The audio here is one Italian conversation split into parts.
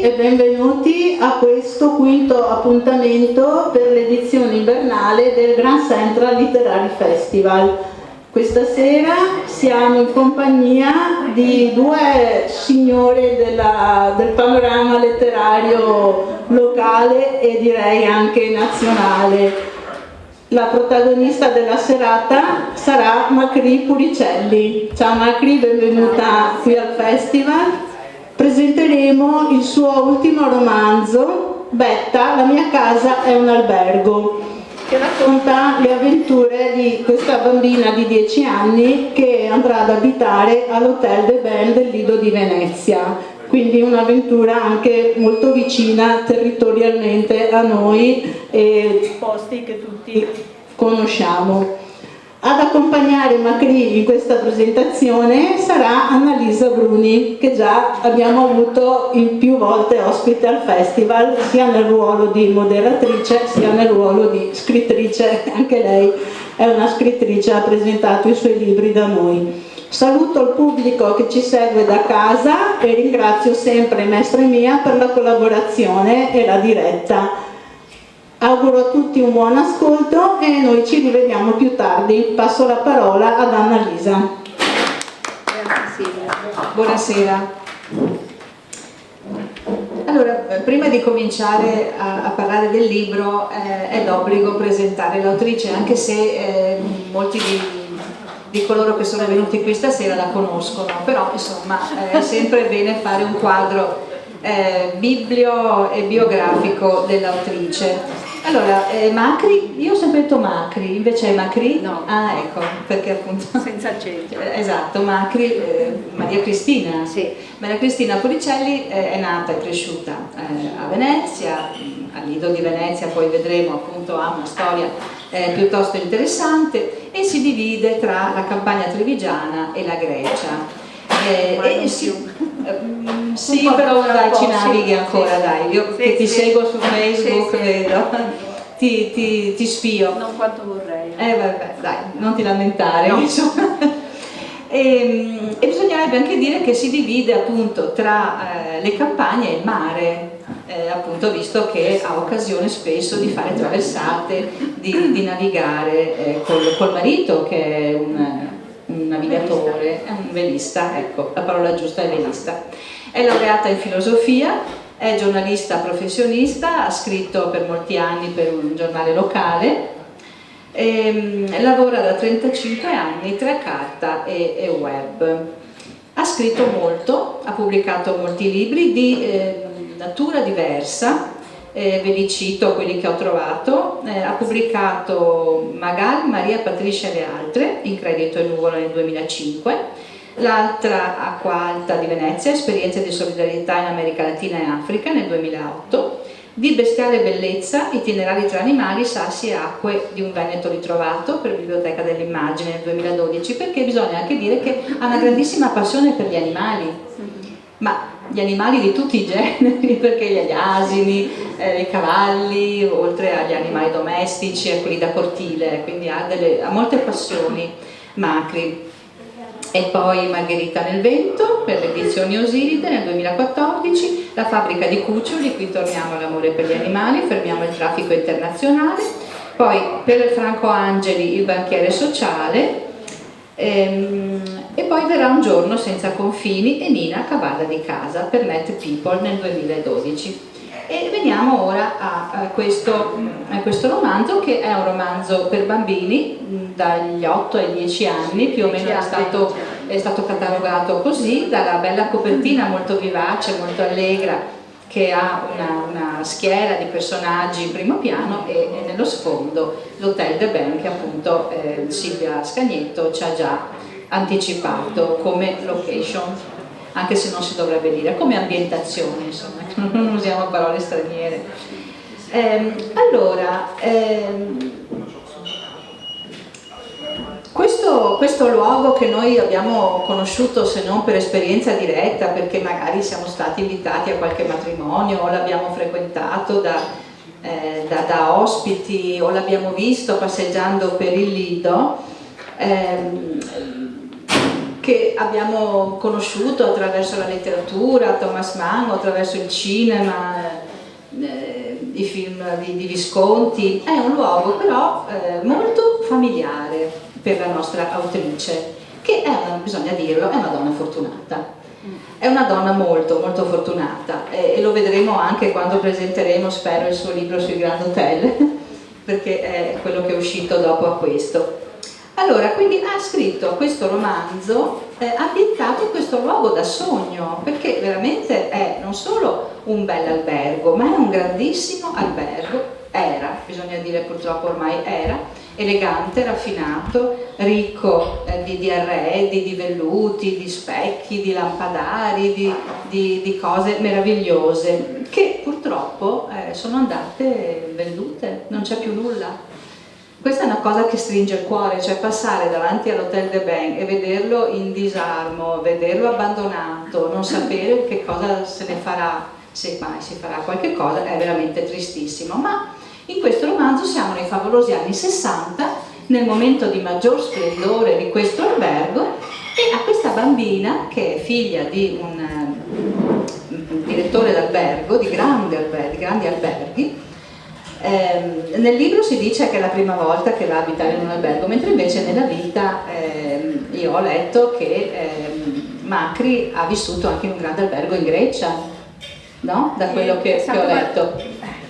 e benvenuti a questo quinto appuntamento per l'edizione invernale del Grand Central Literary Festival. Questa sera siamo in compagnia di due signore del panorama letterario locale e direi anche nazionale. La protagonista della serata sarà Macri Puricelli. Ciao Macri, benvenuta qui al festival. Presenteremo il suo ultimo romanzo, Betta, la mia casa è un albergo, che racconta le avventure di questa bambina di 10 anni che andrà ad abitare all'Hotel de Ben del Lido di Venezia. Quindi un'avventura anche molto vicina territorialmente a noi e posti che tutti conosciamo. Ad accompagnare Macri in questa presentazione sarà Annalisa Bruni, che già abbiamo avuto in più volte ospite al festival, sia nel ruolo di moderatrice sia nel ruolo di scrittrice. Anche lei è una scrittrice, ha presentato i suoi libri da noi. Saluto il pubblico che ci segue da casa e ringrazio sempre Mestre Mia per la collaborazione e la diretta. Auguro a tutti un buon ascolto e noi ci rivediamo più tardi. Passo la parola ad Annalisa. Buonasera. Allora, prima di cominciare a parlare del libro è d'obbligo presentare l'autrice, anche se molti di coloro che sono venuti qui stasera la conoscono, però insomma è sempre bene fare un quadro biblio e biografico dell'autrice. Allora, Macri, io ho sempre detto Macri, invece è Macri? No. Ah, ecco, perché appunto... Senza accento. Esatto, Macri, Maria Cristina. Sì. Maria Cristina Puricelli è nata e cresciuta a Venezia, al Lido di Venezia, poi vedremo appunto ha una storia piuttosto interessante e si divide tra la campagna trevigiana e la Grecia. Sì, però dai, ci navighi ancora, dai, io che ti seguo su Facebook, vedo, ti spio. Non quanto vorrei. Vabbè, dai, non ti lamentare, no. Insomma. E bisognerebbe anche dire che si divide appunto tra le campagne e il mare, appunto visto che ha occasione spesso di fare traversate, di navigare col marito che è un navigatore, è un velista, ecco, la parola giusta è velista. È laureata in filosofia, è giornalista professionista, ha scritto per molti anni per un giornale locale, lavora da 35 anni tra carta e web. Ha scritto molto, ha pubblicato molti libri di natura diversa, ve li cito quelli che ho trovato. Ha pubblicato Magali, Maria Patricia e le altre, in credito e nuvola nel 2005, l'altra Acqua Alta di Venezia, esperienze di solidarietà in America Latina e Africa nel 2008, di Bestiale Bellezza, itinerari tra animali, sassi e acque di un Veneto ritrovato per Biblioteca dell'Immagine nel 2012, perché bisogna anche dire che ha una grandissima passione per gli animali, ma gli animali di tutti i generi, perché gli asini, i cavalli, oltre agli animali domestici e quelli da cortile, quindi ha molte passioni. Macri. E poi Margherita nel vento per le edizioni Osiride nel 2014, La fabbrica di cuccioli, qui torniamo all'amore per gli animali, fermiamo il traffico internazionale, poi per Franco Angeli Il banchiere sociale, e poi Verrà un giorno senza confini e Nina cavalla di casa per Net People nel 2012. E veniamo ora a questo romanzo, che è un romanzo per bambini dagli 8 ai 10 anni, più o meno è stato catalogato così, dalla bella copertina molto vivace, molto allegra, che ha una schiera di personaggi in primo piano e nello sfondo l'Hotel de Ben, che appunto Silvia Scagnetto ci ha già anticipato come location, anche se non si dovrebbe dire, come ambientazione, insomma, non usiamo parole straniere. Questo luogo che noi abbiamo conosciuto, se non per esperienza diretta, perché magari siamo stati invitati a qualche matrimonio o l'abbiamo frequentato da ospiti o l'abbiamo visto passeggiando per il Lido, che abbiamo conosciuto attraverso la letteratura, Thomas Mann, o attraverso il cinema, i film di Visconti. È un luogo però molto familiare per la nostra autrice, che è, bisogna dirlo, è una donna fortunata. È una donna molto molto fortunata e lo vedremo anche quando presenteremo, spero, il suo libro sui Grand Hotel, perché è quello che è uscito dopo a questo. Allora, quindi ha scritto questo romanzo ambientato in questo luogo da sogno, perché veramente è non solo un bel albergo, ma è un grandissimo albergo. Era, bisogna dire purtroppo ormai era, elegante, raffinato, ricco di arredi, di velluti, di specchi, di lampadari, di cose meravigliose, che purtroppo sono andate vendute, non c'è più nulla. Questa è una cosa che stringe il cuore, cioè passare davanti all'Hotel de Ben e vederlo in disarmo, vederlo abbandonato, non sapere che cosa se ne farà, se mai si farà qualche cosa, è veramente tristissimo. Ma in questo romanzo siamo nei favolosi anni 60, nel momento di maggior splendore di questo albergo, e a questa bambina, che è figlia di un direttore d'albergo, di grandi alberghi, nel libro si dice che è la prima volta che va a abitare in un albergo, mentre invece nella vita io ho letto che Macri ha vissuto anche in un grande albergo in Grecia, no? Da quello che ho letto.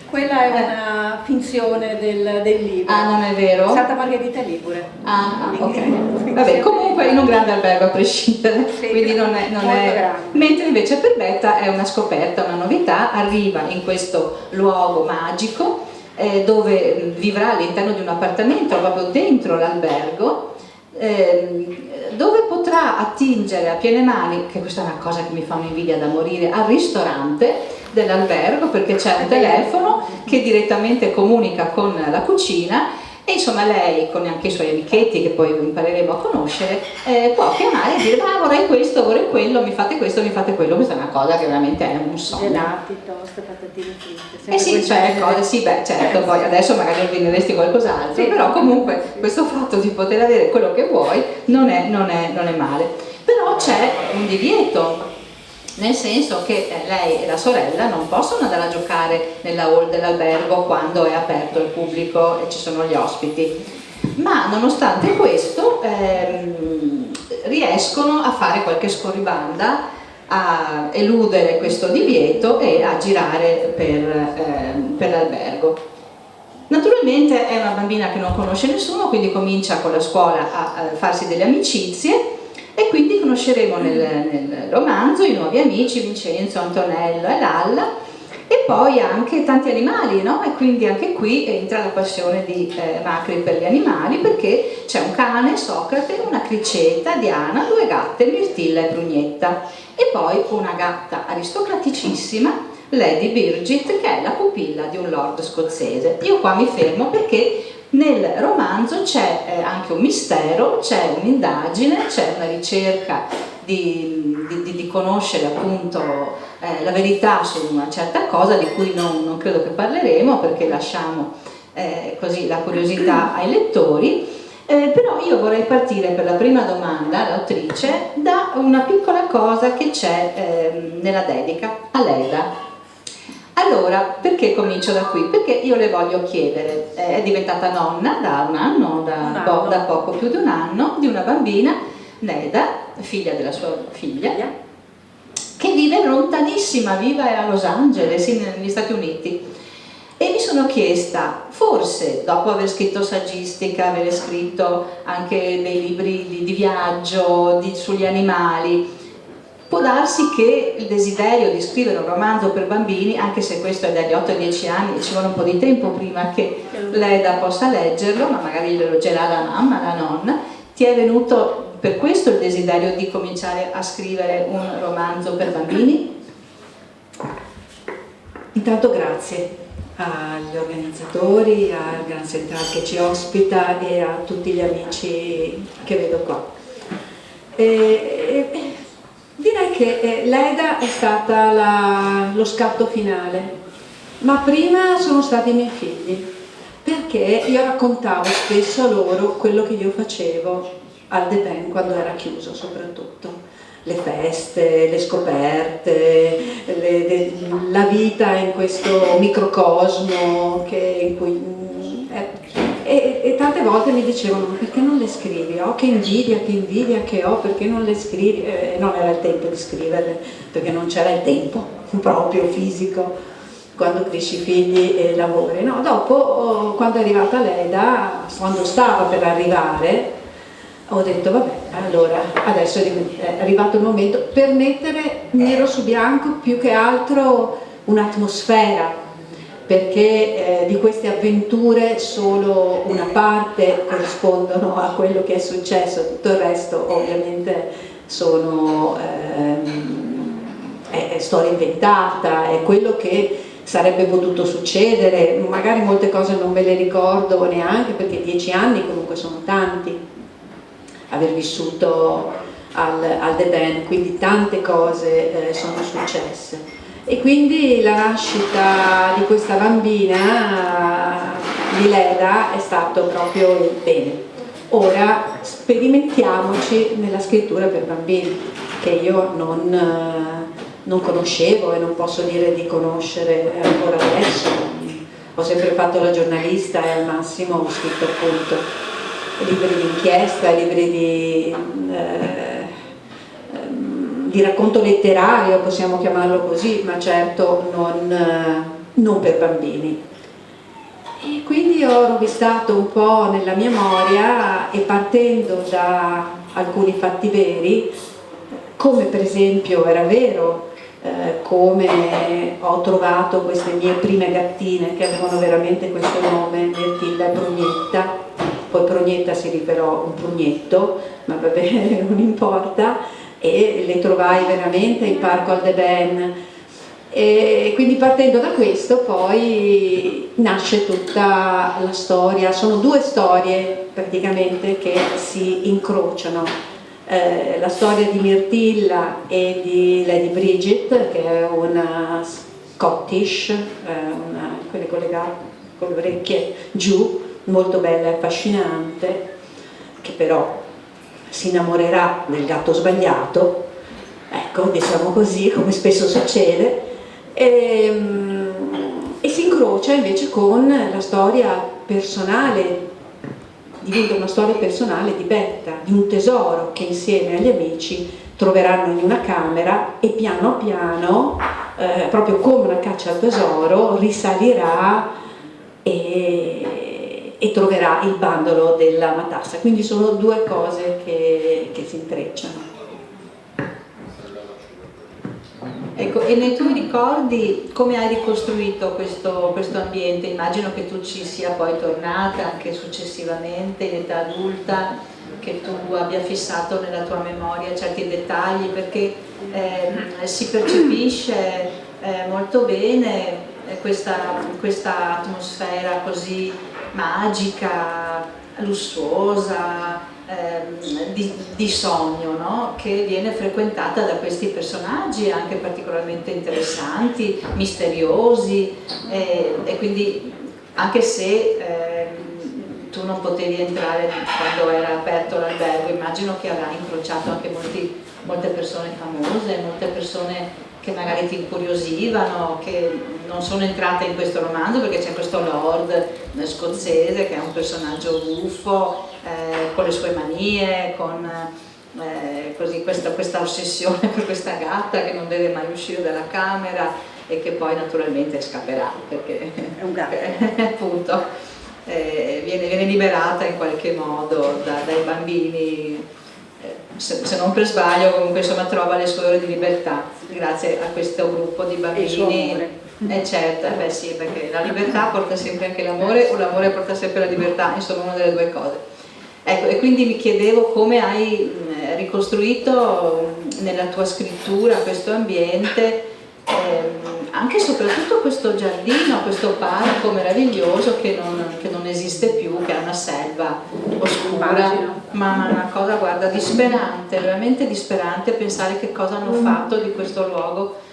Quella è una finzione del libro. Ah, non è vero? Santa Margherita Ligure. Ah, ok. Vabbè, comunque in un grande albergo a prescindere, sì, quindi non è. Mentre invece per Betta è una scoperta, una novità, arriva in questo luogo magico dove vivrà all'interno di un appartamento proprio dentro l'albergo, dove potrà attingere a piene mani, che questa è una cosa che mi fa un'invidia da morire, al ristorante dell'albergo, perché c'è un telefono che direttamente comunica con la cucina e insomma lei, con anche i suoi amichetti che poi impareremo a conoscere, può chiamare e dire vorrei questo, vorrei quello, mi fate questo, mi fate quello. Questa è una cosa che veramente è un sogno. Gelati, toast, patatine fritte. Sì, cioè cose, sì, beh, certo, poi adesso magari ordineresti qualcos'altro, sì, però comunque questo fatto di poter avere quello che vuoi non è male. Però c'è un divieto, nel senso che lei e la sorella non possono andare a giocare nella hall dell'albergo quando è aperto al pubblico e ci sono gli ospiti, ma nonostante questo riescono a fare qualche scorribanda, a eludere questo divieto e a girare per l'albergo. Naturalmente è una bambina che non conosce nessuno, quindi comincia con la scuola a farsi delle amicizie. E quindi conosceremo nel romanzo i nuovi amici, Vincenzo, Antonello e Lalla, e poi anche tanti animali, no? E quindi anche qui entra la passione di Macri per gli animali, perché c'è un cane, Socrate, una criceta, Diana, 2 gatte, Mirtilla e Prugnetta, e poi una gatta aristocraticissima, Lady Birgit, che è la pupilla di un lord scozzese. Io qua mi fermo perché nel romanzo c'è anche un mistero, c'è un'indagine, c'è una ricerca di conoscere appunto la verità su una certa cosa di cui non credo che parleremo, perché lasciamo così la curiosità ai lettori. Però io vorrei partire per la prima domanda all'autrice da una piccola cosa che c'è nella dedica a Leda. Allora, perché comincio da qui? Perché io le voglio chiedere, è diventata nonna da un anno, da poco più di un anno, di una bambina, Leda, figlia della sua figlia, che vive lontanissima, vive a Los Angeles, negli Stati Uniti. E mi sono chiesta, forse dopo aver scritto saggistica, aver scritto anche dei libri di viaggio, sugli animali, può darsi che il desiderio di scrivere un romanzo per bambini, anche se questo è dagli 8 ai 10 anni e ci vuole un po' di tempo prima che Leda possa leggerlo, ma magari glielo leggerà la mamma, la nonna, ti è venuto per questo il desiderio di cominciare a scrivere un romanzo per bambini? Intanto grazie agli organizzatori, al Grand Central che ci ospita e a tutti gli amici che vedo qua. Direi che Leda è stata lo scatto finale, ma prima sono stati i miei figli, perché io raccontavo spesso a loro quello che io facevo al The Ben quando era chiuso, soprattutto. Le feste, le scoperte, la vita in questo microcosmo in cui... E tante volte mi dicevano: ma perché non le scrivi? Oh, che invidia che ho, perché non le scrivi? Non era il tempo di scriverle, perché non c'era il tempo proprio fisico, quando cresci figli e lavori. No, dopo, quando è arrivata l'EDA, quando stava per arrivare, ho detto vabbè, allora adesso è arrivato il momento per mettere nero su bianco più che altro un'atmosfera, perché di queste avventure solo una parte corrispondono a quello che è successo, tutto il resto ovviamente sono è storia inventata, è quello che sarebbe potuto succedere, magari molte cose non me le ricordo neanche, perché 10 anni comunque sono tanti, aver vissuto al The Ben, quindi tante cose sono successe. E quindi la nascita di questa bambina, di Leda, è stato proprio il bene. Ora sperimentiamoci nella scrittura per bambini, che io non conoscevo e non posso dire di conoscere ancora adesso. Ho sempre fatto la giornalista e al massimo ho scritto appunto libri di inchiesta, libri di racconto letterario, possiamo chiamarlo così, ma certo non per bambini. E quindi ho rovistato un po' nella mia memoria, e partendo da alcuni fatti veri, come per esempio era vero, come ho trovato queste mie prime gattine che avevano veramente questo nome, Mirtilla e Prugnetta. Poi Prognetta si rivelò un prugnetto, ma vabbè, non importa, e le trovai veramente in parco al The Ben. E quindi partendo da questo poi nasce tutta la storia. Sono due storie praticamente che si incrociano, la storia di Mirtilla e di Lady Bridget, che è una Scottish, quelle con le orecchie giù, molto bella e affascinante, che però si innamorerà del gatto sbagliato, ecco, diciamo così, come spesso succede, e si incrocia invece con la storia personale, diventa una storia personale di Betta, di un tesoro che insieme agli amici troveranno in una camera, e piano piano, proprio come una caccia al tesoro, risalirà e troverà il bandolo della matassa. Quindi sono due cose che si intrecciano. Ecco, e nei tuoi ricordi come hai ricostruito questo ambiente? Immagino che tu ci sia poi tornata anche successivamente in età adulta, che tu abbia fissato nella tua memoria certi dettagli, perché si percepisce molto bene questa atmosfera così magica, lussuosa, di sogno, no? Che viene frequentata da questi personaggi anche particolarmente interessanti, misteriosi, e quindi anche se tu non potevi entrare quando era aperto l'albergo, immagino che avrai incrociato anche molte persone famose, molte persone che magari ti incuriosivano, che non sono entrate in questo romanzo perché c'è questo lord scozzese che è un personaggio buffo, con le sue manie, con così questa ossessione per questa gatta che non deve mai uscire dalla camera e che poi naturalmente scapperà perché È un gatto. appunto viene liberata in qualche modo dai bambini, se non per sbaglio comunque insomma trova le sue ore di libertà grazie a questo gruppo di bambini. Certo, beh sì, perché la libertà porta sempre anche l'amore, o l'amore porta sempre la libertà, insomma una delle due cose. Ecco, e quindi mi chiedevo come hai ricostruito nella tua scrittura questo ambiente, anche e soprattutto questo giardino, questo parco meraviglioso che non esiste più, che è una selva oscura, ma una cosa, guarda, disperante, veramente disperante pensare che cosa hanno fatto di questo luogo,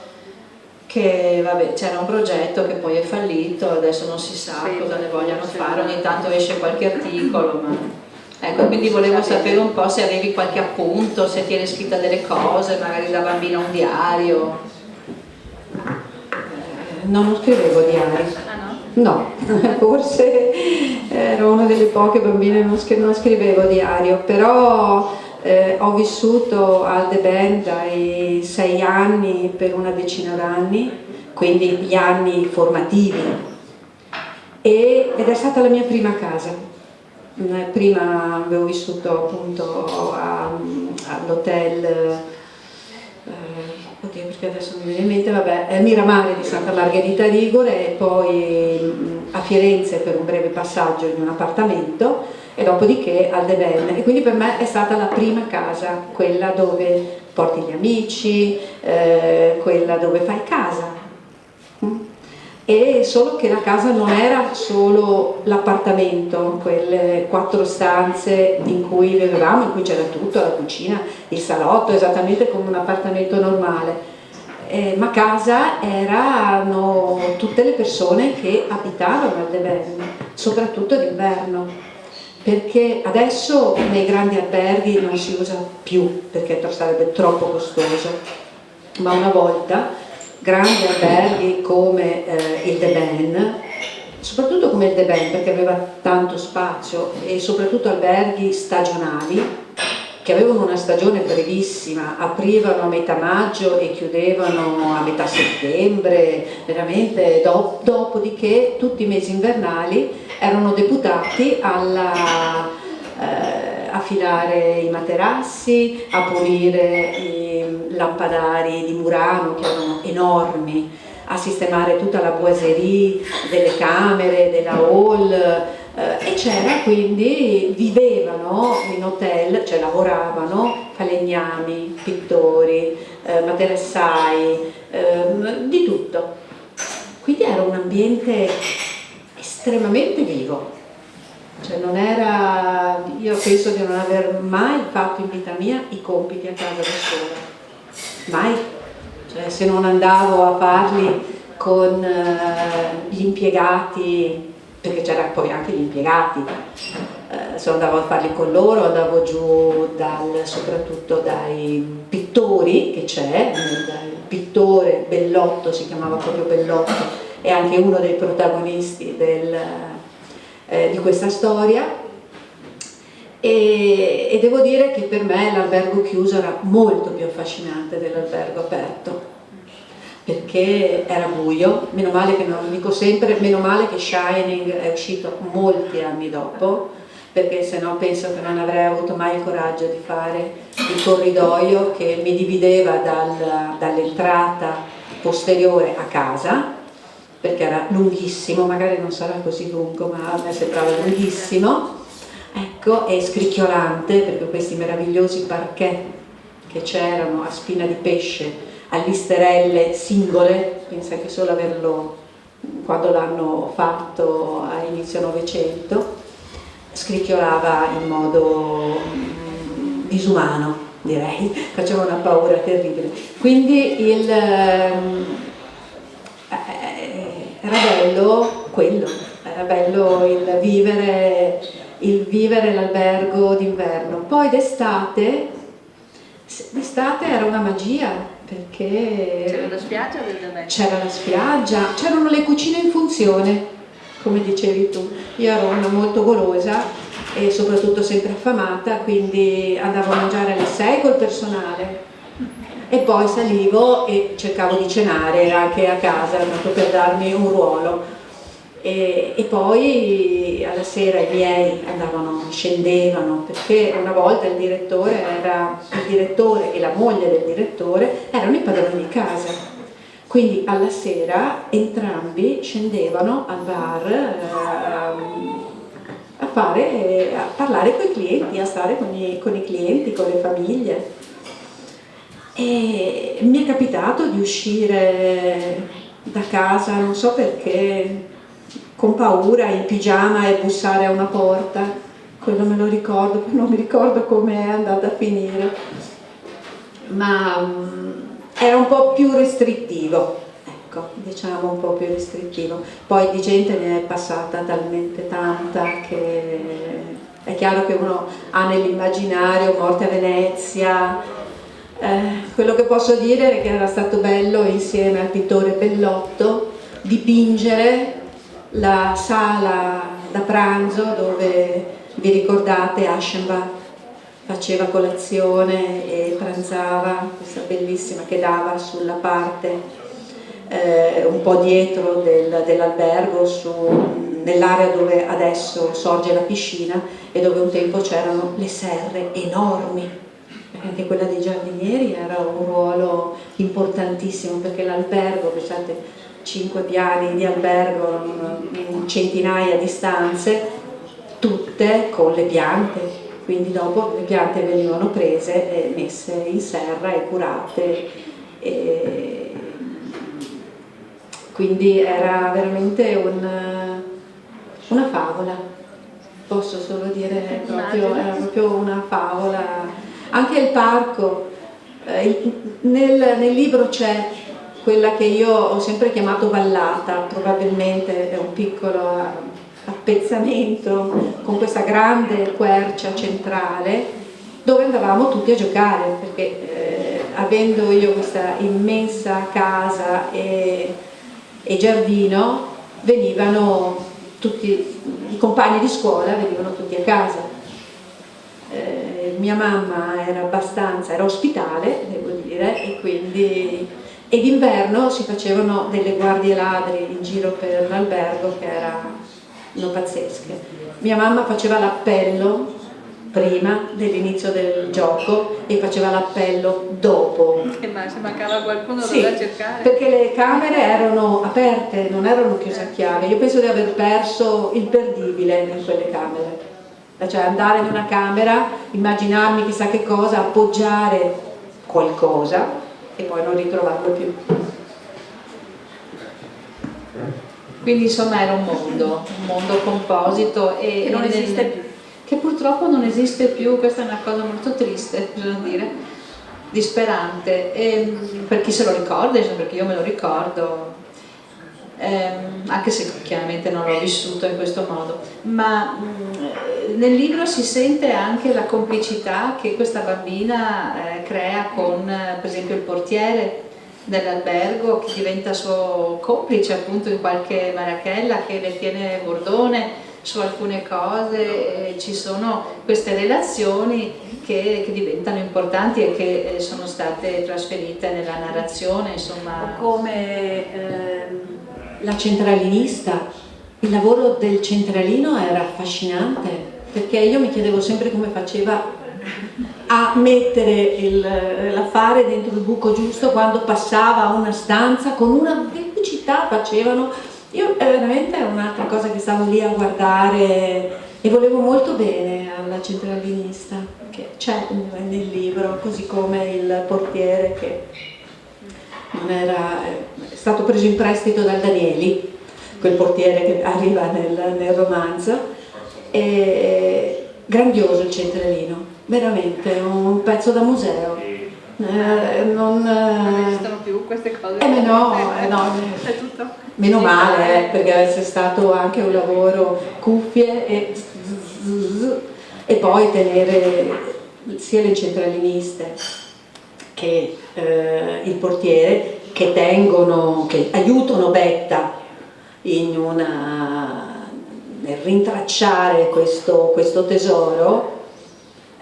che vabbè, c'era un progetto che poi è fallito, adesso non si sa cosa ne vogliano fare, ogni tanto esce qualche articolo, ma Ecco, quindi volevo sapere un po' se avevi qualche appunto, se ti eri scritta delle cose, magari da bambina un diario. No, non scrivevo diari. Ah no? No, forse ero una delle poche bambine che non scrivevo diario, però ho vissuto al The Bend dai 6 anni per una decina d'anni, quindi gli anni formativi, ed è stata la mia prima casa. Prima avevo vissuto appunto all'hotel, oddio, perché adesso non mi viene in mente, vabbè, Miramare di Santa Margherita Ligure, e poi a Firenze per un breve passaggio in un appartamento, e dopodiché al The Bend. E quindi per me è stata la prima casa, quella dove porti gli amici, quella dove fai casa. E solo che la casa non era solo l'appartamento, quelle 4 stanze in cui vivevamo, in cui c'era tutto, la cucina, il salotto, esattamente come un appartamento normale, ma casa erano tutte le persone che abitavano al The Bend, soprattutto d'inverno, perché adesso nei grandi alberghi non si usa più perché sarebbe troppo costoso, ma una volta grandi alberghi come il The Bend, soprattutto come il The Bend perché aveva tanto spazio, e soprattutto alberghi stagionali che avevano una stagione brevissima, aprivano a metà maggio e chiudevano a metà settembre, veramente dopodiché tutti i mesi invernali erano deputati a filare i materassi, a pulire i lampadari di Murano che erano enormi, a sistemare tutta la boiserie delle camere, della hall, e c'era quindi, vivevano in hotel, cioè lavoravano falegnami, pittori, materassai, di tutto. Quindi era un ambiente estremamente vivo. Cioè non era, io penso di non aver mai fatto in vita mia i compiti a casa da sola, mai, cioè se non andavo a farli con gli impiegati, perché c'era poi anche gli impiegati, se andavo a farli con loro, andavo giù soprattutto dai pittori che c'è, il pittore Bellotto, si chiamava proprio Bellotto, è anche uno dei protagonisti di questa storia, e devo dire che per me l'albergo chiuso era molto più affascinante dell'albergo aperto, perché era buio, meno male che, non dico sempre, meno male che Shining è uscito molti anni dopo, perché sennò penso che non avrei avuto mai il coraggio di fare il corridoio che mi divideva dall'entrata posteriore a casa, perché era lunghissimo, magari non sarà così lungo, ma a me sembrava lunghissimo, ecco, e scricchiolante, perché questi meravigliosi parquet che c'erano a spina di pesce, a listerelle singole, pensa che solo averlo, quando l'hanno fatto a inizio Novecento, scricchiolava in modo disumano, direi, faceva una paura terribile. Quindi era bello quello, era bello il vivere l'albergo d'inverno. Poi d'estate era una magia, perché C'era la spiaggia del The Bend? c'era la spiaggia, c'erano le cucine in funzione, come dicevi tu. Io ero una molto golosa e soprattutto sempre affamata, quindi andavo a mangiare alle 6 col personale e poi salivo e cercavo di cenare anche a casa, tanto per darmi un ruolo, e poi alla sera i miei scendevano, perché una volta il direttore e la moglie del direttore erano i padroni di casa, quindi alla sera entrambi scendevano al bar a parlare con i clienti, a stare con i clienti, con le famiglie. E mi è capitato di uscire da casa, non so perché, con paura, in pigiama, e bussare a una porta. Quello me lo ricordo, poi non mi ricordo come è andata a finire, ma era un po' più restrittivo, ecco, diciamo un po' più restrittivo. Poi di gente ne è passata talmente tanta che È chiaro che uno ha nell'immaginario Morte a Venezia. Quello che posso dire è che era stato bello, insieme al pittore Bellotto, dipingere la sala da pranzo dove, vi ricordate, Aschenbach faceva colazione e pranzava, questa bellissima che dava sulla parte un po' dietro dell'albergo, nell'area dove adesso sorge la piscina e dove un tempo c'erano le serre enormi, perché anche quella dei giardinieri era un ruolo importantissimo, perché l'albergo, pensate, 5 piani di albergo in centinaia di stanze, tutte con le piante, quindi dopo le piante venivano prese e messe in serra e curate, e quindi era veramente una favola, posso solo dire, era proprio una favola. Anche il parco, nel libro c'è quella che io ho sempre chiamato vallata, probabilmente è un piccolo appezzamento con questa grande quercia centrale dove andavamo tutti a giocare, perché avendo io questa immensa casa e giardino, venivano tutti i compagni di scuola, venivano tutti a casa. Mia mamma era ospitale, devo dire, e quindi d'inverno si facevano delle guardie ladri in giro per l'albergo che erano pazzesche. Mia mamma faceva l'appello prima dell'inizio del gioco e faceva l'appello dopo. Ma se mancava qualcuno sì, doveva cercare. Perché le camere erano aperte, non erano chiuse a chiave. Io penso di aver perso il perdibile in quelle camere. Cioè andare in una camera, immaginarmi chissà che cosa, appoggiare qualcosa e poi non ritrovarlo più. Quindi insomma era un mondo composito che non esiste più. Che purtroppo non esiste più, questa è una cosa molto triste, bisogna dire, disperante, per chi se lo ricorda, perché io me lo ricordo, anche se chiaramente non l'ho vissuto in questo modo, ma nel libro si sente anche la complicità che questa bambina crea con, per esempio, il portiere dell'albergo, che diventa suo complice appunto in qualche marachella che le tiene bordone su alcune cose. Ci sono queste relazioni che diventano importanti e che sono state trasferite nella narrazione, insomma. Come la centralinista, il lavoro del centralino era affascinante, perché io mi chiedevo sempre come faceva a mettere l'affare dentro il buco giusto quando passava a una stanza, con una velocità facevano. Io veramente è un'altra cosa che stavo lì a guardare e volevo molto bene alla centralinista, che c'è nel libro, così come il portiere che non era, è stato preso in prestito dal Danieli, quel portiere che arriva nel romanzo, e grandioso il centralino, veramente un pezzo da museo. Non esistono più queste cose. No, è tutto. Meno male, perché avesse stato anche un lavoro, cuffie e poi tenere sia le centraliniste che il portiere, che aiutano Betta nel rintracciare questo tesoro,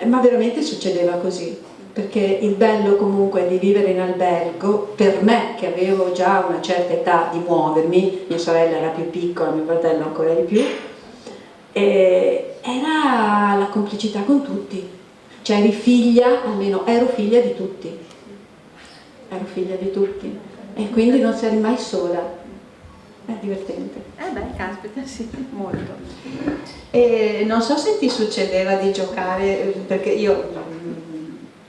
ma veramente succedeva così. Perché il bello comunque di vivere in albergo, per me che avevo già una certa età di muovermi, mia sorella era più piccola, mio fratello ancora di più, era la complicità con tutti, cioè eri figlia, almeno ero figlia di tutti, e quindi non sei mai sola, è divertente. Caspita, sì, molto. Non so se ti succedeva di giocare, perché io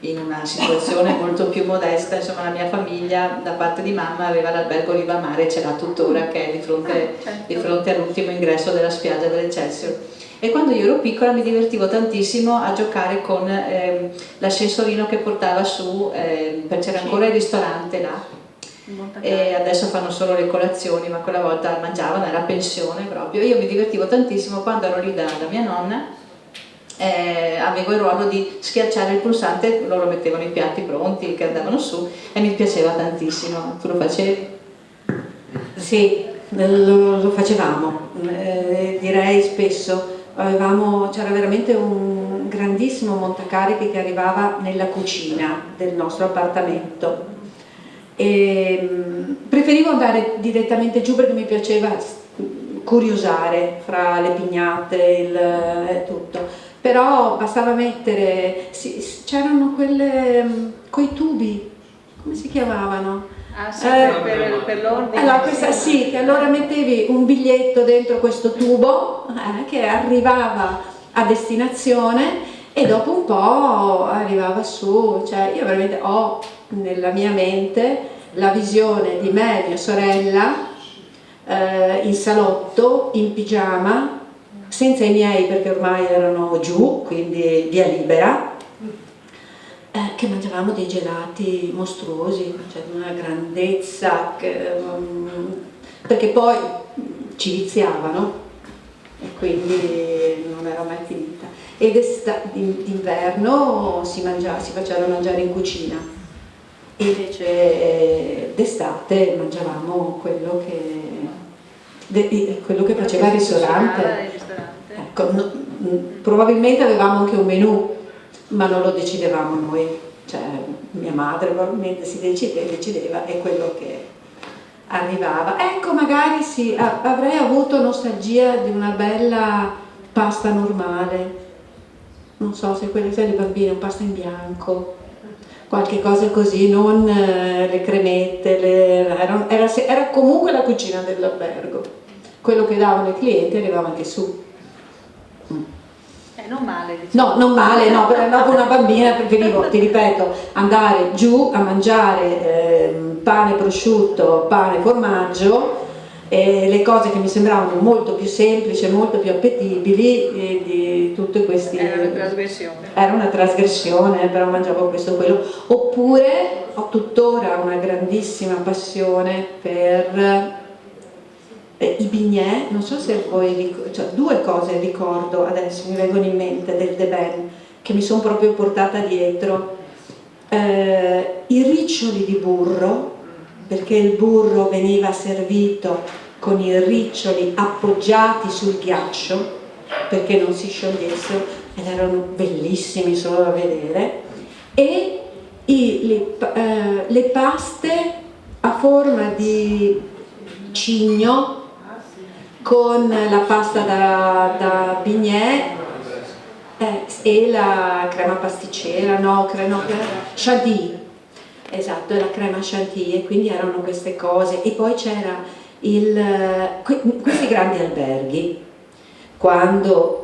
in una situazione molto più modesta, insomma la mia famiglia da parte di mamma aveva l'albergo Rivamare, ce l'ha tuttora, che è di fronte all'ultimo ingresso della spiaggia dell'Eccelsior, e quando io ero piccola mi divertivo tantissimo a giocare con l'ascensorino che portava su, c'era ancora il ristorante là, e adesso fanno solo le colazioni, ma quella volta mangiavano, era pensione proprio. Io mi divertivo tantissimo quando ero lì da mia nonna avevo il ruolo di schiacciare il pulsante, loro mettevano i piatti pronti che andavano su e mi piaceva tantissimo. Tu lo facevi? Sì, lo facevamo, direi spesso. C'era veramente un grandissimo montacarichi che arrivava nella cucina del nostro appartamento e preferivo andare direttamente giù perché mi piaceva curiosare fra le pignate, tutto, però bastava mettere, c'erano quei tubi, come si chiamavano? Ah sì, per l'ordine. Allora, sì, che allora mettevi un biglietto dentro questo tubo che arrivava a destinazione e dopo un po' arrivava su, cioè io veramente ho nella mia mente la visione di me e mia sorella in salotto, in pigiama, senza i miei perché ormai erano giù, quindi via libera, che mangiavamo dei gelati mostruosi, cioè di una grandezza, perché poi ci viziavano e quindi non era mai finita. E d'inverno si faceva mangiare in cucina e invece d'estate mangiavamo quello che faceva il ristorante. Ecco, probabilmente avevamo anche un menù, ma non lo decidevamo noi, cioè mia madre probabilmente si decideva e quello che arrivava. Ecco, magari sì, avrei avuto nostalgia di una bella pasta normale, non so se quelle sai le bambine, un pasta in bianco, qualche cosa così, non le cremette, era comunque la cucina dell'albergo, quello che davano i clienti arrivava anche su. Non male, diciamo. No, non male, no, per una bambina preferivo, ti ripeto, andare giù a mangiare pane prosciutto, pane formaggio, le cose che mi sembravano molto più semplici, molto più appetibili di tutte queste. Era una trasgressione. Era una trasgressione, però mangiavo questo o quello. Oppure ho tuttora una grandissima passione per i bignè, non so se voi, cioè, due cose ricordo adesso, mi vengono in mente del De Ben, che mi sono proprio portata dietro. I riccioli di burro, perché il burro veniva servito con i riccioli appoggiati sul ghiaccio, perché non si sciogliessero, ed erano bellissimi solo da vedere, e le paste a forma di cigno, con la pasta da bignè e la crema pasticcera, chantilly, esatto, la crema chantilly, e quindi erano queste cose. E poi c'era questi grandi alberghi, quando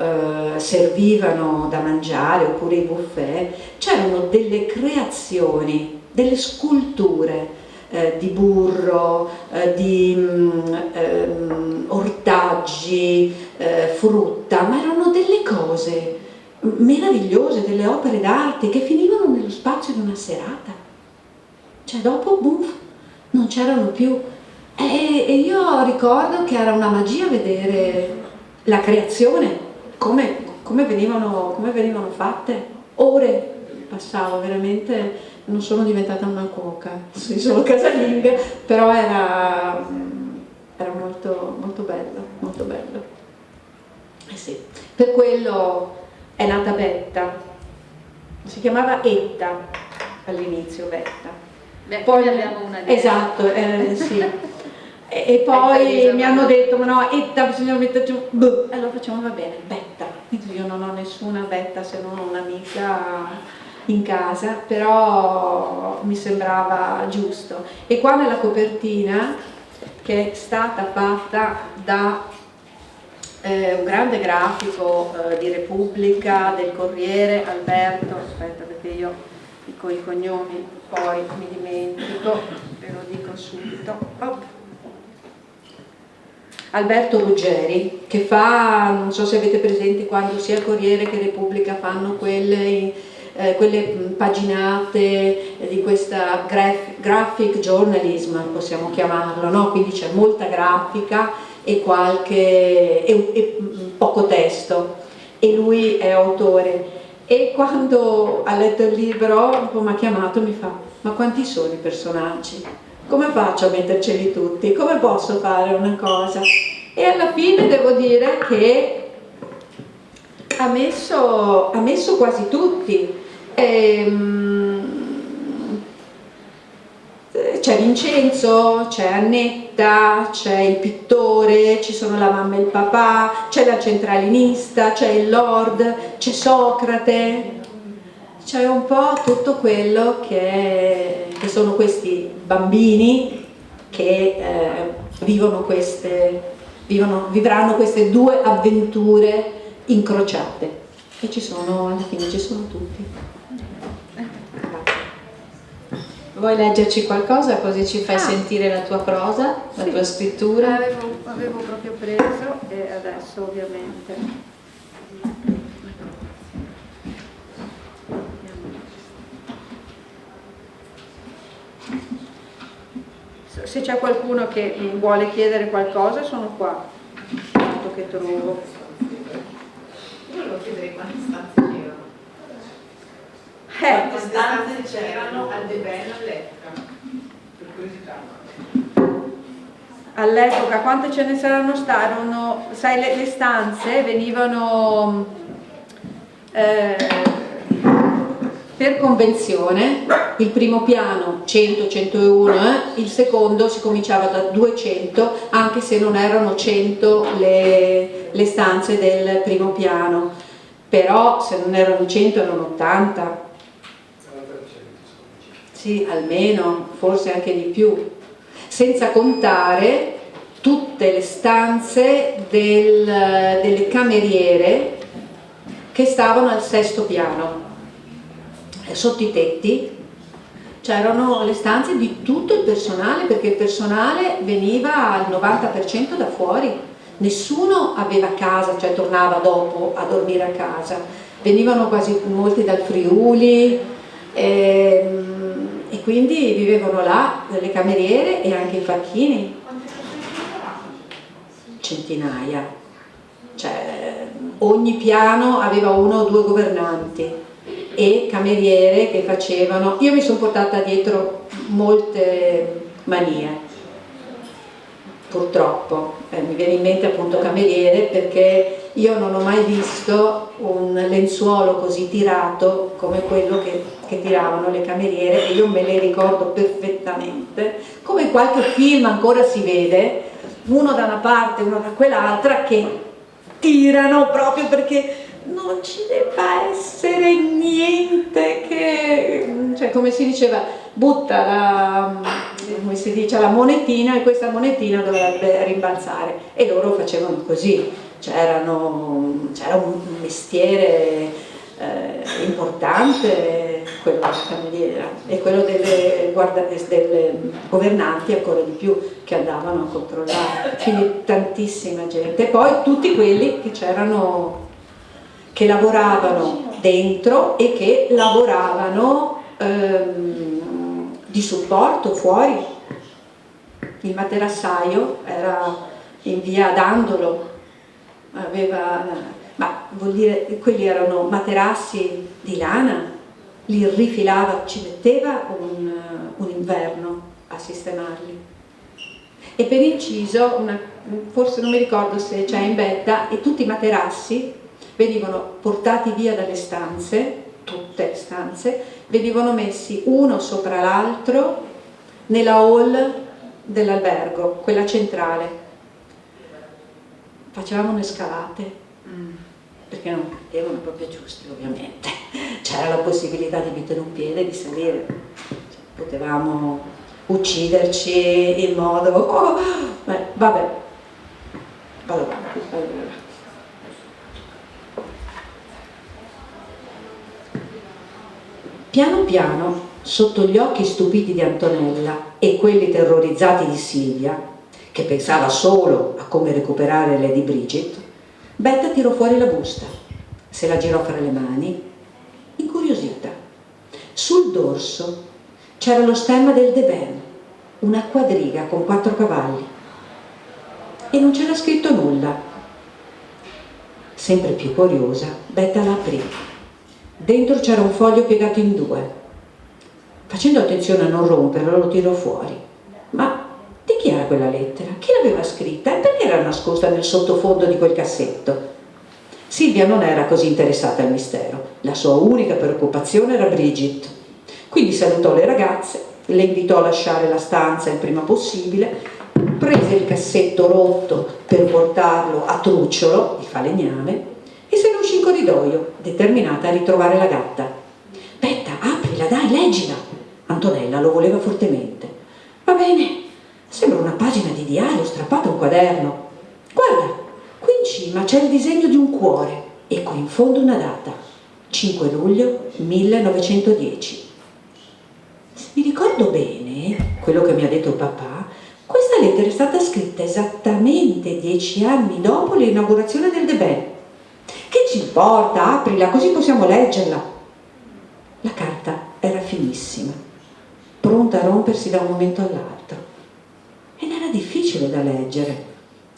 servivano da mangiare oppure i buffet, c'erano delle creazioni, delle sculture di burro, di ortaggi, frutta, ma erano delle cose meravigliose, delle opere d'arte che finivano nello spazio di una serata, cioè dopo non c'erano più, e io ricordo che era una magia vedere la creazione, come venivano fatte. Ore passavo veramente. Non sono diventata una cuoca, sono casalinga, però era molto, molto bello, molto bello. Sì. Per quello è nata Betta, si chiamava Etta all'inizio, Betta. Beh, poi abbiamo una di esatto, sì. E poi mi hanno detto, ma no, Etta bisogna metterci un allora facciamo, va bene, Betta. Io non ho nessuna Betta se non un'amica in casa, però mi sembrava giusto. E qua nella copertina, che è stata fatta da un grande grafico di Repubblica, del Corriere, Alberto, aspetta perché io dico i cognomi poi mi dimentico, ve lo dico subito. Alberto Ruggeri, che fa, non so se avete presente, quando sia Corriere che Repubblica fanno quelle paginate di questa graphic journalism, possiamo chiamarlo, no? Quindi c'è molta grafica e poco testo. e lui è autore. E quando ha letto il libro mi ha chiamato, mi fa: ma quanti sono i personaggi? Come faccio a metterceli tutti? Come posso fare una cosa? E alla fine devo dire che ha messo quasi tutti. C'è Vincenzo, c'è Annetta, c'è il pittore, ci sono la mamma e il papà, c'è la centralinista, c'è il Lord, c'è Socrate, c'è un po' tutto quello che sono questi bambini che vivranno queste due avventure incrociate, e alla fine ci sono tutti. Vuoi leggerci qualcosa così ci fai sentire la tua prosa, la tua scrittura? Avevo proprio preso e adesso ovviamente. Se c'è qualcuno che mi vuole chiedere qualcosa sono qua, tanto che trovo. Io volevo chiedere quante stanze c'erano. Quante stanze c'erano al Deben all'epoca? Per curiosità. All'epoca quante ce ne saranno state? Sai, le stanze venivano per convenzione. Il primo piano 100, 101, il secondo si cominciava da 200, anche se non erano 100 le stanze del primo piano, però se non erano 100 erano 80. Sì, almeno, forse anche di più, senza contare tutte le stanze delle cameriere che stavano al sesto piano. Sotto i tetti c'erano le stanze di tutto il personale, perché il personale veniva al 90% da fuori, nessuno aveva casa, cioè tornava dopo a dormire a casa, venivano quasi molti dal Friuli, e quindi vivevano là le cameriere e anche i facchini. Centinaia, cioè ogni piano aveva uno o due governanti e cameriere che facevano. Io mi sono portata dietro molte manie, purtroppo, mi viene in mente appunto cameriere, perché io non ho mai visto un lenzuolo così tirato come quello che tiravano le cameriere, e io me le ricordo perfettamente, come in qualche film ancora si vede, uno da una parte, uno da quell'altra, che tirano proprio perché non ci debba essere niente che, cioè, come si diceva, butta come si dice, la monetina, e questa monetina dovrebbe rimbalzare, e loro facevano così. C'era un mestiere importante, quello della cameriera, e quello delle governanti ancora di più, che andavano a controllare, quindi tantissima gente. E poi tutti quelli che lavoravano dentro e che lavoravano di supporto fuori. Il materassaio era in via Dandolo, ma vuol dire, quelli erano materassi di lana, li rifilava, ci metteva un inverno a sistemarli. E per inciso, forse non mi ricordo se c'è in Betta, e tutti i materassi venivano portati via dalle stanze, tutte stanze, venivano messi uno sopra l'altro nella hall dell'albergo, quella centrale. Facevamo le scalate, perché non erano proprio giusti, ovviamente. C'era la possibilità di mettere un piede e di salire, cioè, potevamo ucciderci in modo... vabbè, vado avanti. Piano piano, sotto gli occhi stupiti di Antonella e quelli terrorizzati di Silvia, che pensava solo a come recuperare Lady Bridget, Betta tirò fuori la busta, se la girò fra le mani, incuriosita. Sul dorso c'era lo stemma del Deben, una quadriga con 4 cavalli, e non c'era scritto nulla. Sempre più curiosa, Betta la aprì. Dentro c'era un foglio piegato in due. Facendo attenzione a non romperlo, lo tirò fuori. Ma di chi era quella lettera? Chi l'aveva scritta e perché era nascosta nel sottofondo di quel cassetto? Silvia non era così interessata al mistero. La sua unica preoccupazione era Bridget. Quindi salutò le ragazze, le invitò a lasciare la stanza il prima possibile, prese il cassetto rotto per portarlo a trucciolo di falegname e se ne uscì in corridoio, determinata a ritrovare la gatta. Betta, aprila, dai, leggila! Antonella lo voleva fortemente. Va bene, sembra una pagina di diario strappata a un quaderno. Guarda, qui in cima c'è il disegno di un cuore e qui in fondo una data, 5 luglio 1910. Se mi ricordo bene, quello che mi ha detto papà, questa lettera è stata scritta esattamente 10 anni dopo l'inaugurazione del The Ben. Che ci importa? Aprila, così possiamo leggerla. La carta era finissima, pronta a rompersi da un momento all'altro. Ed era difficile da leggere.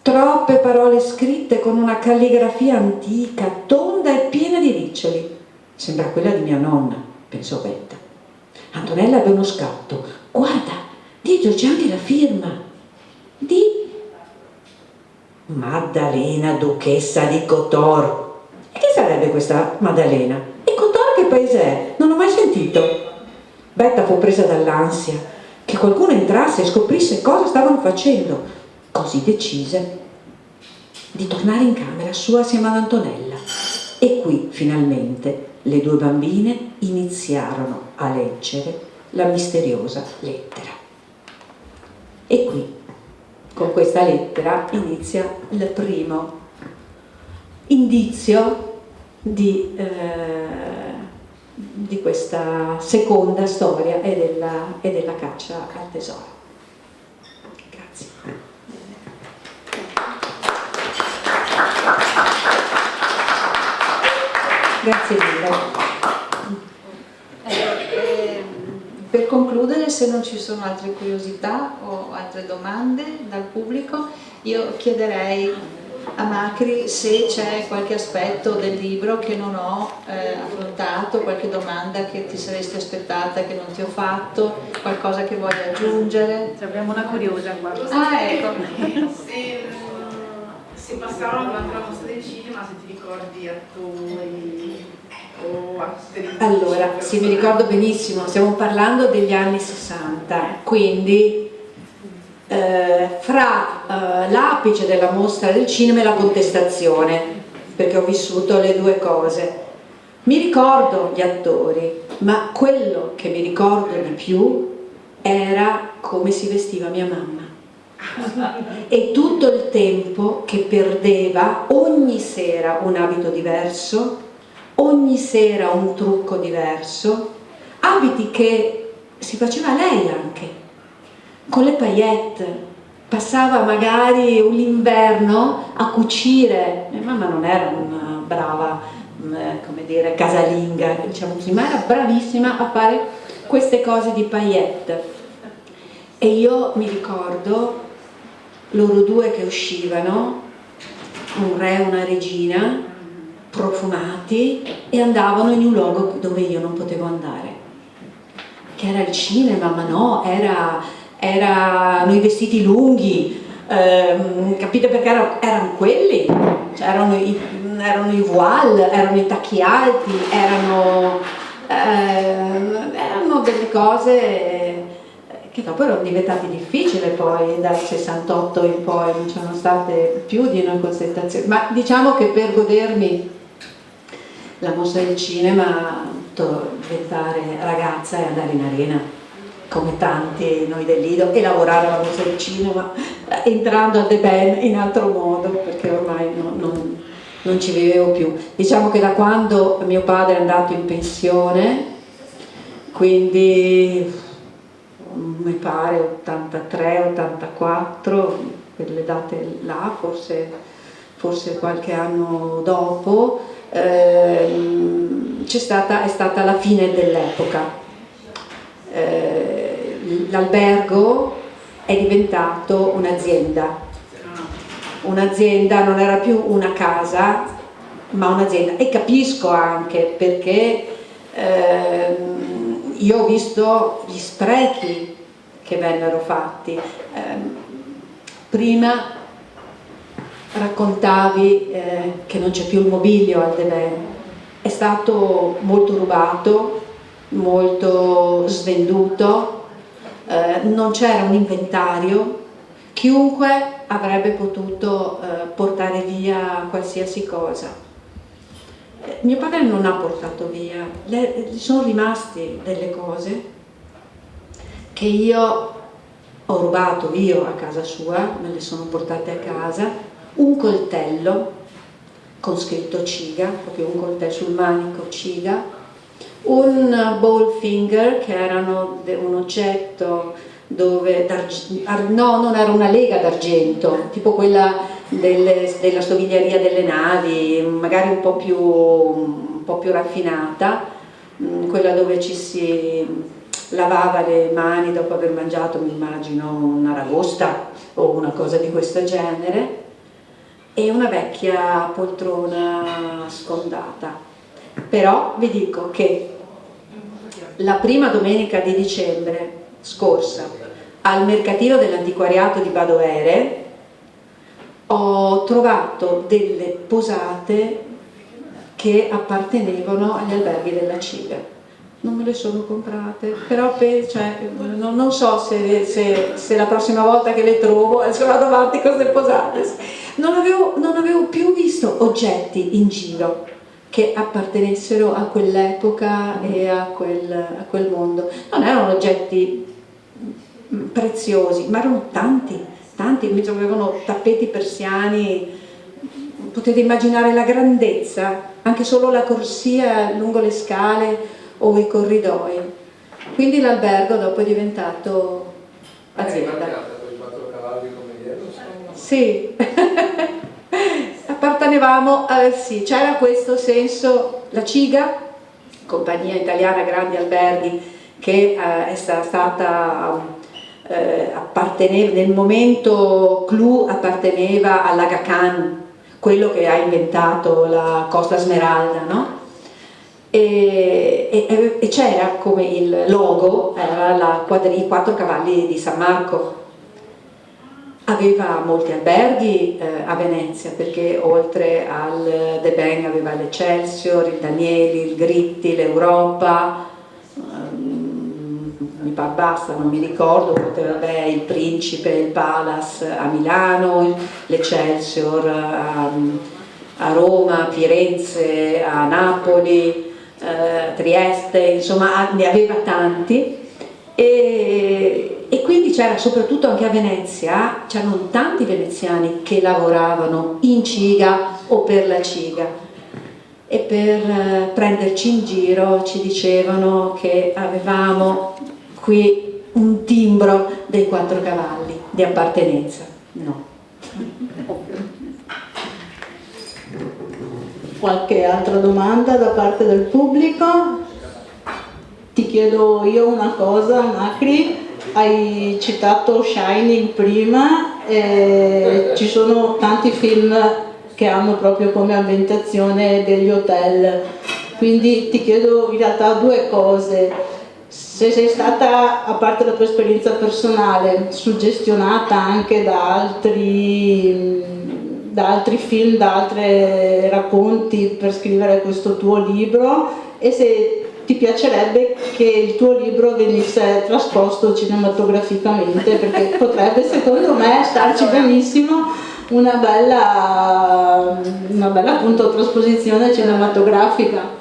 Troppe parole scritte con una calligrafia antica, tonda e piena di riccioli. Sembra quella di mia nonna, pensò Betta. Antonella ebbe uno scatto. Guarda, dietro c'è anche la firma di Maddalena, duchessa di Kotor. E chi sarebbe questa Maddalena? E Kotor che paese è? Non l'ho mai sentito. Betta fu presa dall'ansia che qualcuno entrasse e scoprisse cosa stavano facendo. Così decise di tornare in camera sua assieme ad Antonella. E qui finalmente le due bambine iniziarono a leggere la misteriosa lettera. E qui, con questa lettera, inizia il primo indizio di questa seconda storia e della caccia al tesoro. Grazie. Grazie mille. Per concludere, se non ci sono altre curiosità o altre domande dal pubblico, io chiederei a Macri se c'è qualche aspetto del libro che non ho affrontato, qualche domanda che ti saresti aspettata che non ti ho fatto, qualcosa che vuoi aggiungere. Abbiamo una curiosa qua. Ah, ecco. Se passavano durante la mostra del cinema, se ti ricordi attori o attrici. Allora, sì, mi ricordo benissimo, stiamo parlando degli anni 60, quindi fra l'apice della mostra del cinema e la contestazione, perché ho vissuto le due cose. Mi ricordo gli attori, ma quello che mi ricordo di più era come si vestiva mia mamma. E tutto il tempo che perdeva ogni sera un abito diverso, ogni sera un trucco diverso, abiti che si faceva lei anche, con le paillette. Passava magari l'inverno a cucire. Mia mamma non era una brava, come dire, casalinga, diciamo così, ma era bravissima a fare queste cose di paillette. E io mi ricordo loro due che uscivano, un re e una regina, profumati, e andavano in un luogo dove io non potevo andare, che era il cinema, ma no, erano i vestiti lunghi, capite, perché erano quelli, cioè erano i voile, erano i tacchi alti, erano delle cose che dopo erano diventate difficili. Poi dal 68 in poi non c'erano state più di una contestazione, ma diciamo che per godermi la mostra del cinema ho dovuto diventare ragazza e andare in arena come tanti noi del Lido e lavorare alla mostra del cinema, entrando al The Ben in altro modo, perché ormai non ci vivevo più. Diciamo che da quando mio padre è andato in pensione, quindi mi pare 83, 84, quelle date là, forse qualche anno dopo, è stata la fine dell'epoca. L'albergo è diventato un'azienda, non era più una casa, ma un'azienda. E capisco anche perché io ho visto gli sprechi che vennero fatti. Prima raccontavi che non c'è più il mobilio al Deben, è stato molto rubato, molto svenduto, non c'era un inventario, chiunque avrebbe potuto portare via qualsiasi cosa. Mio padre non ha portato via, gli sono rimasti delle cose che io ho rubato io a casa sua, me le sono portate a casa, un coltello con scritto Ciga, proprio un coltello sul manico Ciga, un ball finger che erano un oggetto dove no, non era una lega d'argento, tipo quella della stovigliaria delle navi, magari un po' più raffinata, quella dove ci si lavava le mani dopo aver mangiato, mi immagino, un'aragosta o una cosa di questo genere, e una vecchia poltrona sfondata. Però vi dico che la prima domenica di dicembre scorsa al mercatino dell'antiquariato di Badoere ho trovato delle posate che appartenevano agli alberghi della Ciga. Non me le sono comprate, però non so se la prossima volta che le trovo vado avanti con le posate. Non avevo più visto oggetti in giro che appartenessero a quell'epoca e a quel mondo. Non erano oggetti preziosi, ma erano tanti, invece avevano tappeti persiani, potete immaginare la grandezza, anche solo la corsia lungo le scale o i corridoi. Quindi l'albergo dopo è diventato azienda. Con i 4 cavalli come ieri? Sì, appartenevamo, sì, c'era questo senso, la Ciga, compagnia italiana grandi alberghi, che è stata apparteneva nel momento clou, apparteneva all'Aga Khan, quello che ha inventato la Costa Smeralda, no? E c'era come il logo, era i 4 cavalli di San Marco. Aveva molti alberghi a Venezia, perché oltre al Deben aveva l'Eccelsior, il Danieli, il Gritti, l'Europa, basta, non mi ricordo, vabbè, il Principe, il Palace a Milano, l'Eccelsior a Roma, a Firenze, a Napoli, Trieste, insomma ne aveva tanti, e quindi c'era soprattutto anche a Venezia, c'erano tanti veneziani che lavoravano in Ciga o per la Ciga, e per prenderci in giro ci dicevano che avevamo qui un timbro dei 4 cavalli di appartenenza. No. Qualche altra domanda da parte del pubblico? Ti chiedo io una cosa, Macri, hai citato Shining prima, ci sono tanti film che hanno proprio come ambientazione degli hotel, quindi ti chiedo in realtà 2 cose. Se sei stata, a parte la tua esperienza personale, suggestionata anche da altri film, da altri racconti per scrivere questo tuo libro, e se ti piacerebbe che il tuo libro venisse trasposto cinematograficamente, perché potrebbe, secondo me, starci benissimo una bella appunto trasposizione cinematografica.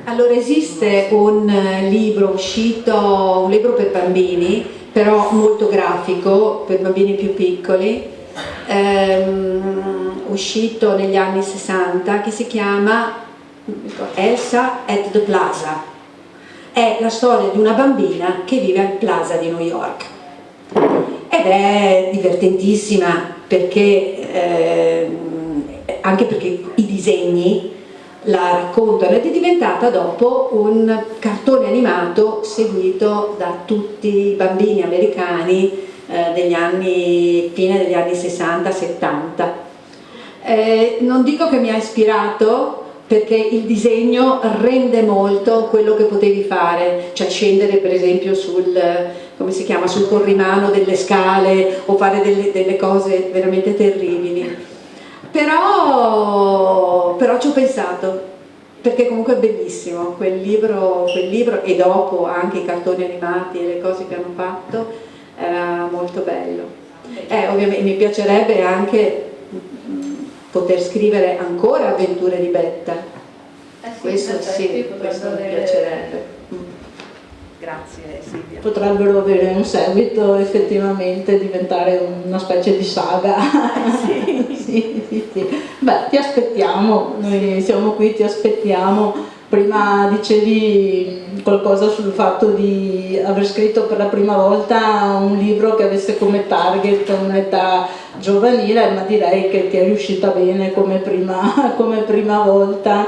Allora, esiste un libro uscito, un libro per bambini, però molto grafico, per bambini più piccoli, uscito negli anni 60, che si chiama Elsa at the Plaza. È la storia di una bambina che vive al Plaza di New York, ed è divertentissima perché anche perché i disegni la raccontano, ed è diventata dopo un cartone animato seguito da tutti i bambini americani fine degli anni 60-70. Non dico che mi ha ispirato, perché il disegno rende molto quello che potevi fare, cioè scendere per esempio sul, come si chiama, sul corrimano delle scale o fare delle cose veramente terribili. Però ci ho pensato, perché comunque è bellissimo quel libro e dopo anche i cartoni animati e le cose che hanno fatto, era molto bello. Ovviamente mi piacerebbe anche poter scrivere ancora avventure di Betta, questo sì, questo mi piacerebbe. Grazie Silvia. Potrebbero avere un seguito, effettivamente diventare una specie di saga. Sì. Sì. Beh, ti aspettiamo, noi siamo qui, ti aspettiamo. Prima dicevi qualcosa sul fatto di aver scritto per la prima volta un libro che avesse come target un'età giovanile, ma direi che ti è riuscita bene come prima volta.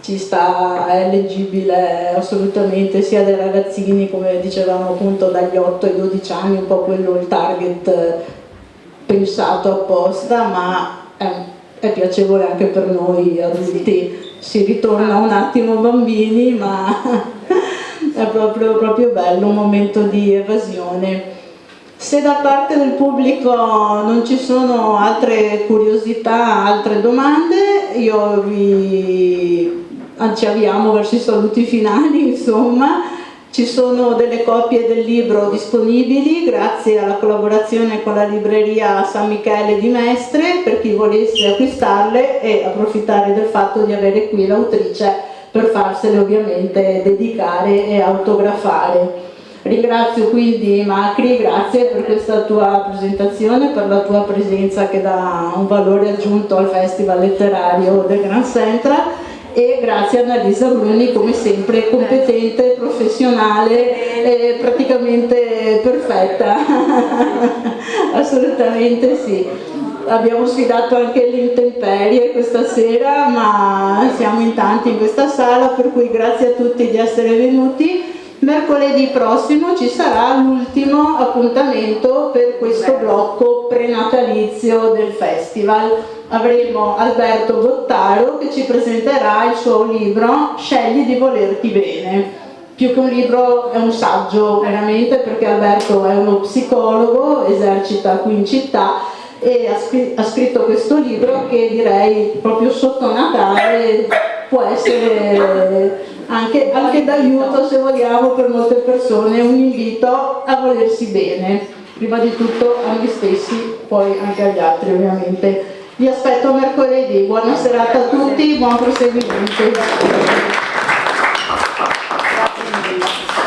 Ci sta, è leggibile assolutamente sia dai ragazzini, come dicevamo appunto dagli 8 ai 12 anni, un po' quello il target pensato apposta, ma è piacevole anche per noi adulti, si ritorna un attimo bambini, ma è proprio bello, un momento di evasione. Se da parte del pubblico non ci sono altre curiosità, altre domande, ci avviamo verso i saluti finali, insomma. Ci sono delle copie del libro disponibili grazie alla collaborazione con la libreria San Michele di Mestre per chi volesse acquistarle e approfittare del fatto di avere qui l'autrice per farsele ovviamente dedicare e autografare. Ringrazio quindi Macri, grazie per questa tua presentazione, per la tua presenza che dà un valore aggiunto al Festival Letterario del Grand Central. E grazie a Annalisa Bruni, come sempre competente, professionale e praticamente perfetta. Assolutamente sì. Abbiamo sfidato anche le intemperie questa sera, ma siamo in tanti in questa sala, per cui grazie a tutti di essere venuti. Mercoledì prossimo ci sarà l'ultimo appuntamento per questo blocco prenatalizio del festival. Avremo Alberto Bottaro che ci presenterà il suo libro Scegli di volerti bene. Più che un libro è un saggio veramente, perché Alberto è uno psicologo, esercita qui in città e ha scritto questo libro che direi proprio sotto Natale può essere anche d'aiuto, se vogliamo, per molte persone, un invito a volersi bene, prima di tutto a noi stessi, poi anche agli altri ovviamente. Vi aspetto mercoledì, buona serata a tutti, buon proseguimento. Grazie mille.